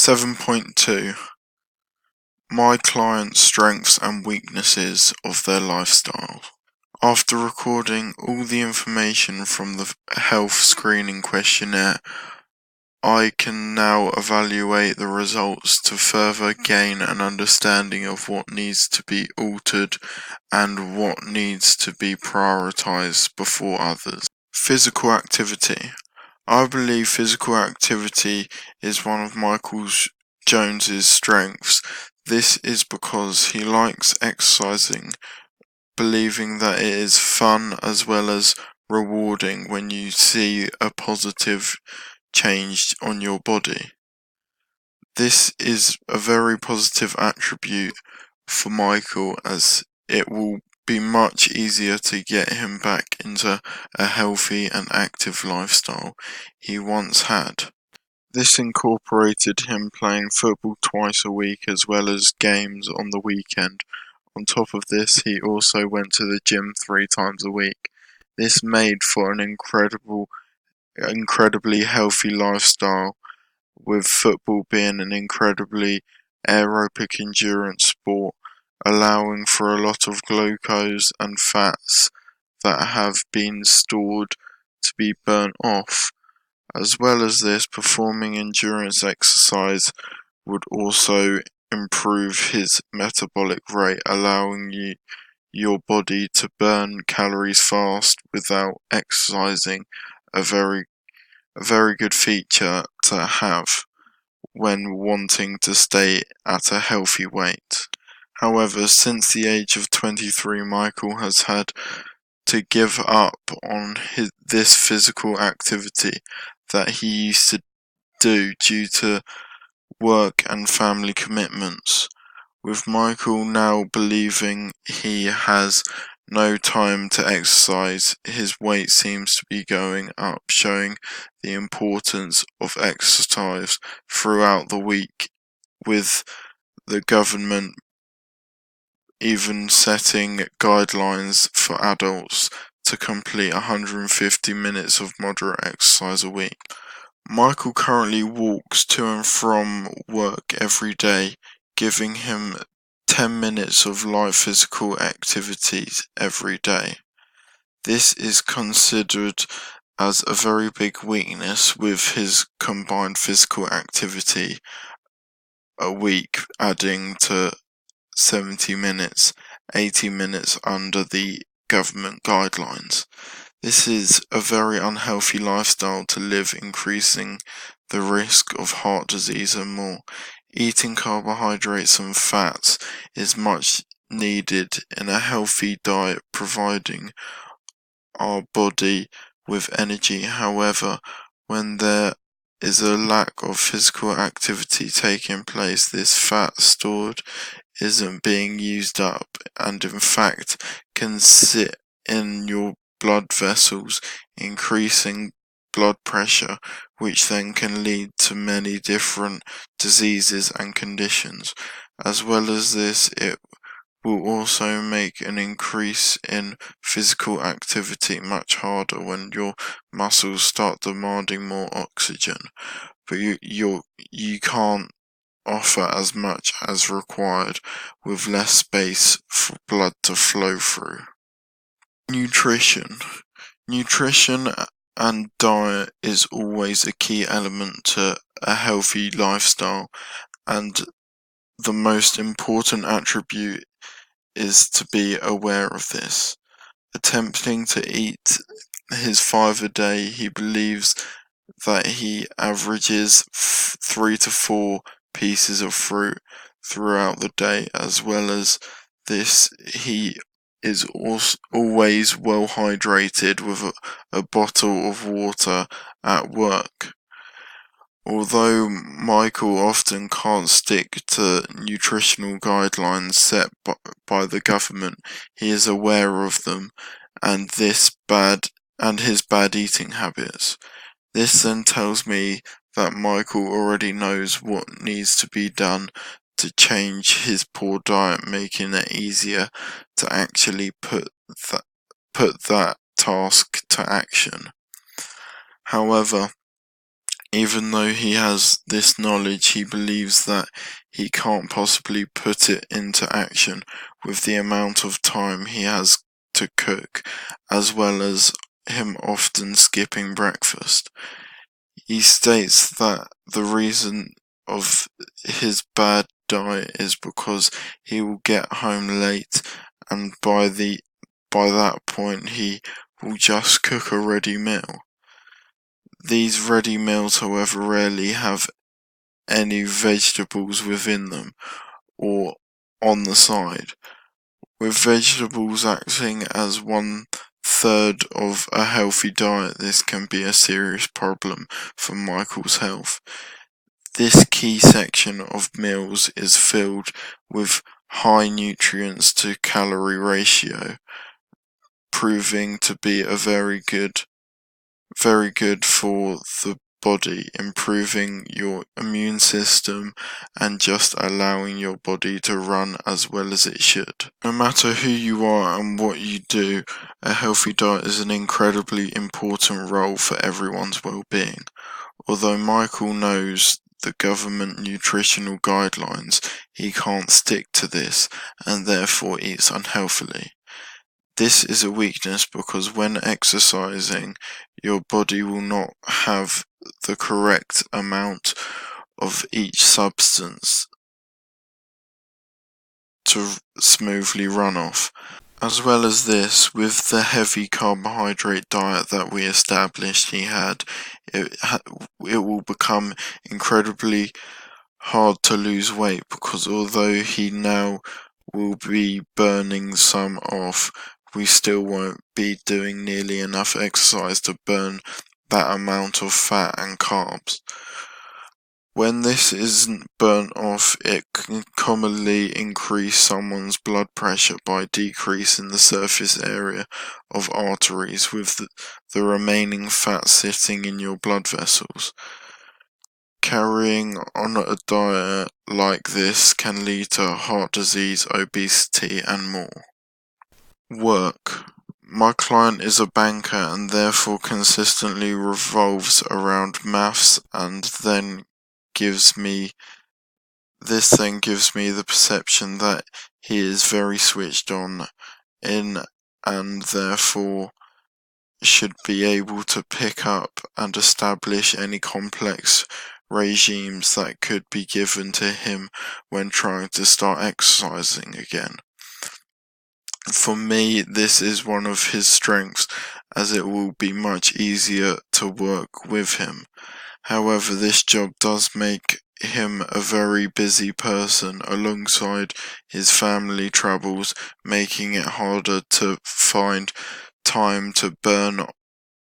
7.2 My client's strengths and weaknesses of their lifestyle. After recording all the information from the health screening questionnaire, I can now evaluate the results to further gain an understanding of what needs to be altered and what needs to be prioritized before others. Physical activity. I believe physical activity is one of Michael Jones's strengths. This is because he likes exercising, believing that it is fun as well as rewarding when you see a positive change on your body. This is a very positive attribute for Michael, as it will be much easier to get him back into a healthy and active lifestyle he once had. This incorporated him playing football twice a week as well as games on the weekend. On top of this, he also went to the gym 3 times a week. This made for an incredibly healthy lifestyle, with football being an incredibly aerobic endurance sport, allowing for a lot of glucose and fats that have been stored to be burnt off. As well as this, performing endurance exercise would also improve his metabolic rate, allowing your body to burn calories fast without exercising, a very good feature to have when wanting to stay at a healthy weight. However, since the age of 23, Michael has had to give up on this physical activity that he used to do due to work and family commitments. With Michael now believing he has no time to exercise, his weight seems to be going up, showing the importance of exercise throughout the week, with the government even setting guidelines for adults to complete 150 minutes of moderate exercise a week. Michael currently walks to and from work every day, giving him 10 minutes of light physical activities every day. This is considered as a very big weakness, with his combined physical activity a week adding to 70 minutes, 80 minutes under the government guidelines. This is a very unhealthy lifestyle to live, increasing the risk of heart disease and more. Eating carbohydrates and fats is much needed in a healthy diet, providing our body with energy. However, when there is a lack of physical activity taking place, this fat stored isn't being used up, and in fact can sit in your blood vessels, increasing blood pressure, which then can lead to many different diseases and conditions. As well as this, it will also make an increase in physical activity much harder when your muscles start demanding more oxygen, but you can't offer as much as required, with less space for blood to flow through. Nutrition. Nutrition and diet is always a key element to a healthy lifestyle, and the most important attribute is to be aware of this. Attempting to eat his 5 a day, he believes that he averages 3 to 4 pieces of fruit throughout the day. As well as this, he is always well hydrated with a bottle of water at work. Although Michael often can't stick to nutritional guidelines set by the government, he is aware of them and his bad eating habits. This then tells me that Michael already knows what needs to be done to change his poor diet, making it easier to actually put that task to action. However, Even though he has this knowledge, he believes that he can't possibly put it into action with the amount of time he has to cook, as well as him often skipping breakfast. He states that the reason of his bad diet is because he will get home late, and by that point he will just cook a ready meal. These ready meals, however, rarely have any vegetables within them or on the side, with vegetables acting as 1/3 of a healthy diet. This can be a serious problem for Michael's health. This key section of meals is filled with high nutrients to calorie ratio, proving to be very good for the body, improving your immune system and just allowing your body to run as well as it should. No matter who you are and what you do, a healthy diet is an incredibly important role for everyone's well-being. Although Michael knows the government nutritional guidelines, he can't stick to this and therefore eats unhealthily. This is a weakness because when exercising, your body will not have the correct amount of each substance to smoothly run off. As well as this, with the heavy carbohydrate diet that we established he had, it will become incredibly hard to lose weight, because although he now will be burning some off, we still won't be doing nearly enough exercise to burn that amount of fat and carbs. When this isn't burnt off, it can commonly increase someone's blood pressure by decreasing the surface area of arteries, with the remaining fat sitting in your blood vessels. Carrying on a diet like this can lead to heart disease, obesity, and more. Work. My client is a banker and therefore consistently revolves around maths, and then gives me the perception that he is very switched on and therefore should be able to pick up and establish any complex regimes that could be given to him when trying to start exercising again. For me, this is one of his strengths, as it will be much easier to work with him. However, this job does make him a very busy person alongside his family troubles, making it harder to find time to burn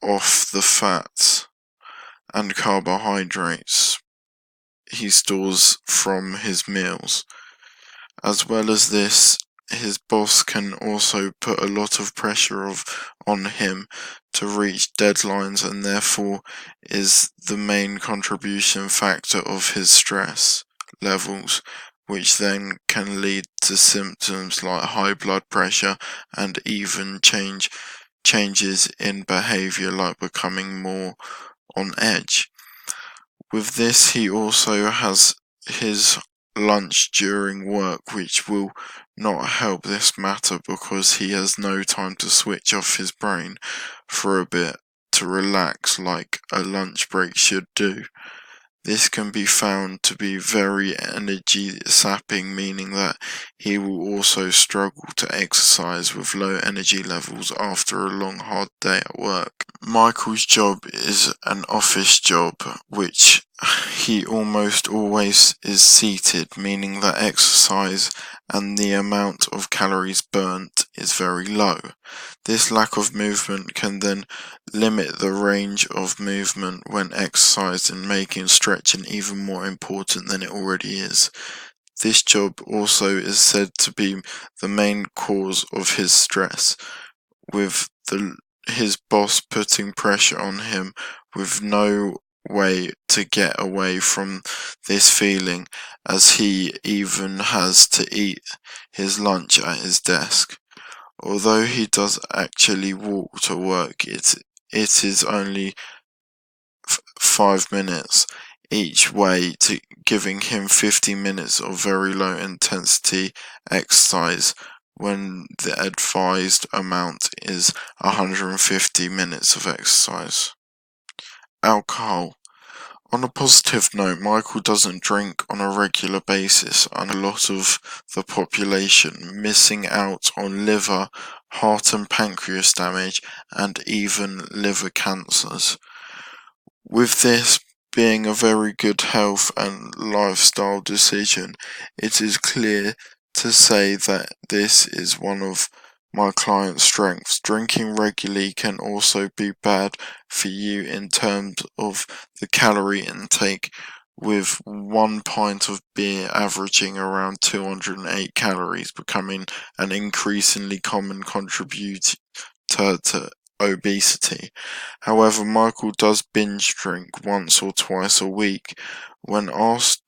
off the fats and carbohydrates he stores from his meals. As well as this, his boss can also put a lot of pressure on him to reach deadlines, and therefore is the main contribution factor of his stress levels, which then can lead to symptoms like high blood pressure and even changes in behavior, like becoming more on edge. With this, he also has his lunch during work, which will not help this matter because he has no time to switch off his brain for a bit to relax like a lunch break should do. This can be found to be very energy sapping, meaning that he will also struggle to exercise with low energy levels after a long hard day at work. Michael's job is an office job, which he almost always is seated, meaning that exercise and the amount of calories burnt is very low. This lack of movement can then limit the range of movement when exercising, making stretching even more important than it already is. This job also is said to be the main cause of his stress, with his boss putting pressure on him with no way to get away from this feeling, as he even has to eat his lunch at his desk. Although he does actually walk to work, it is only 5 minutes each way, to giving him 50 minutes of very low intensity exercise when the advised amount is 150 minutes of exercise. Alcohol. On a positive note, Michael doesn't drink on a regular basis, and a lot of the population missing out on liver, heart and pancreas damage, and even liver cancers. With this being a very good health and lifestyle decision, it is clear to say that this is one of my client's strengths. Drinking regularly can also be bad for you in terms of the calorie intake, with 1 pint of beer averaging around 208 calories, becoming an increasingly common contributor to obesity. However, Michael does binge drink once or twice a week. When asked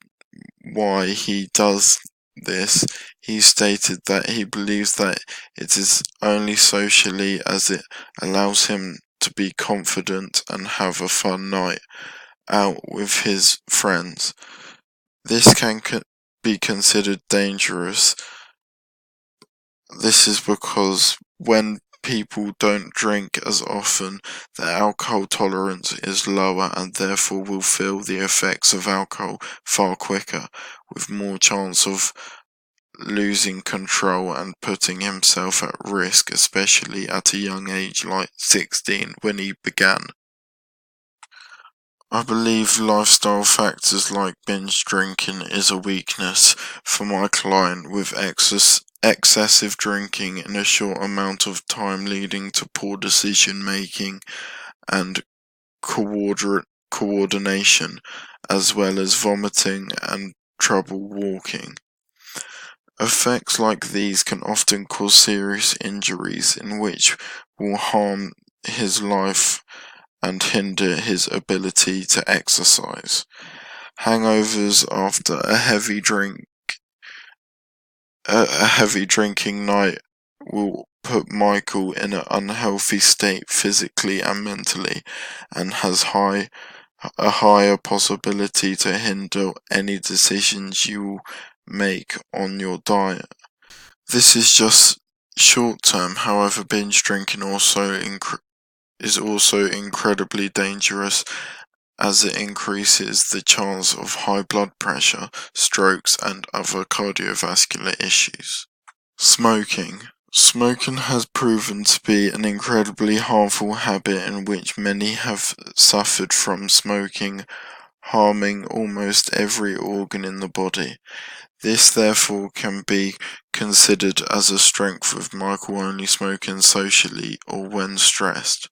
why he does this, he stated that he believes that it is only socially, as it allows him to be confident and have a fun night out with his friends. This can be considered dangerous. This is because when people don't drink as often, their alcohol tolerance is lower and therefore will feel the effects of alcohol far quicker, with more chance of losing control and putting himself at risk, especially at a young age like 16 when he began. I believe lifestyle factors like binge drinking is a weakness for my client, with excessive drinking in a short amount of time leading to poor decision making and coordination, as well as vomiting and trouble walking. Effects like these can often cause serious injuries, in which will harm his life and hinder his ability to exercise. Hangovers after a heavy drinking night will put Michael in an unhealthy state physically and mentally, and has a higher possibility to hinder any decisions you make on your diet. This is just short term. However, binge drinking is also incredibly dangerous, as it increases the chance of high blood pressure, strokes, and other cardiovascular issues. Smoking. Smoking has proven to be an incredibly harmful habit, in which many have suffered from smoking, harming almost every organ in the body. This therefore can be considered as a strength, with Michael only smoking socially or when stressed.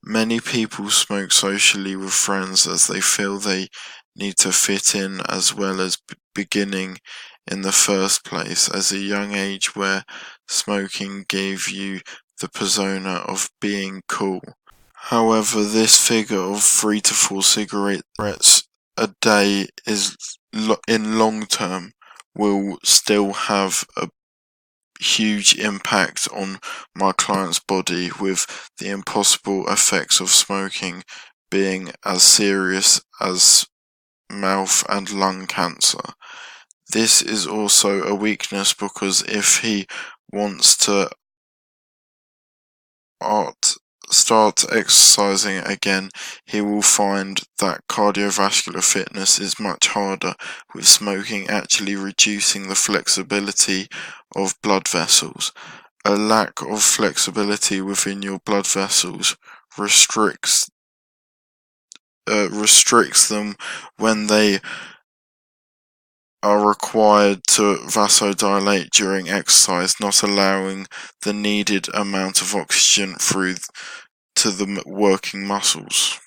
Many people smoke socially with friends, as they feel they need to fit in, as well as beginning in the first place as a young age, where smoking gave you the persona of being cool. However, this figure of 3 to 4 cigarettes a day is in long term will still have a huge impact on my client's body, with the impossible effects of smoking being as serious as mouth and lung cancer. This is also a weakness, because if he wants to start exercising again, he will find that cardiovascular fitness is much harder, with smoking actually reducing the flexibility of blood vessels. A lack of flexibility within your blood vessels restricts them when they are required to vasodilate during exercise, not allowing the needed amount of oxygen through to the working muscles.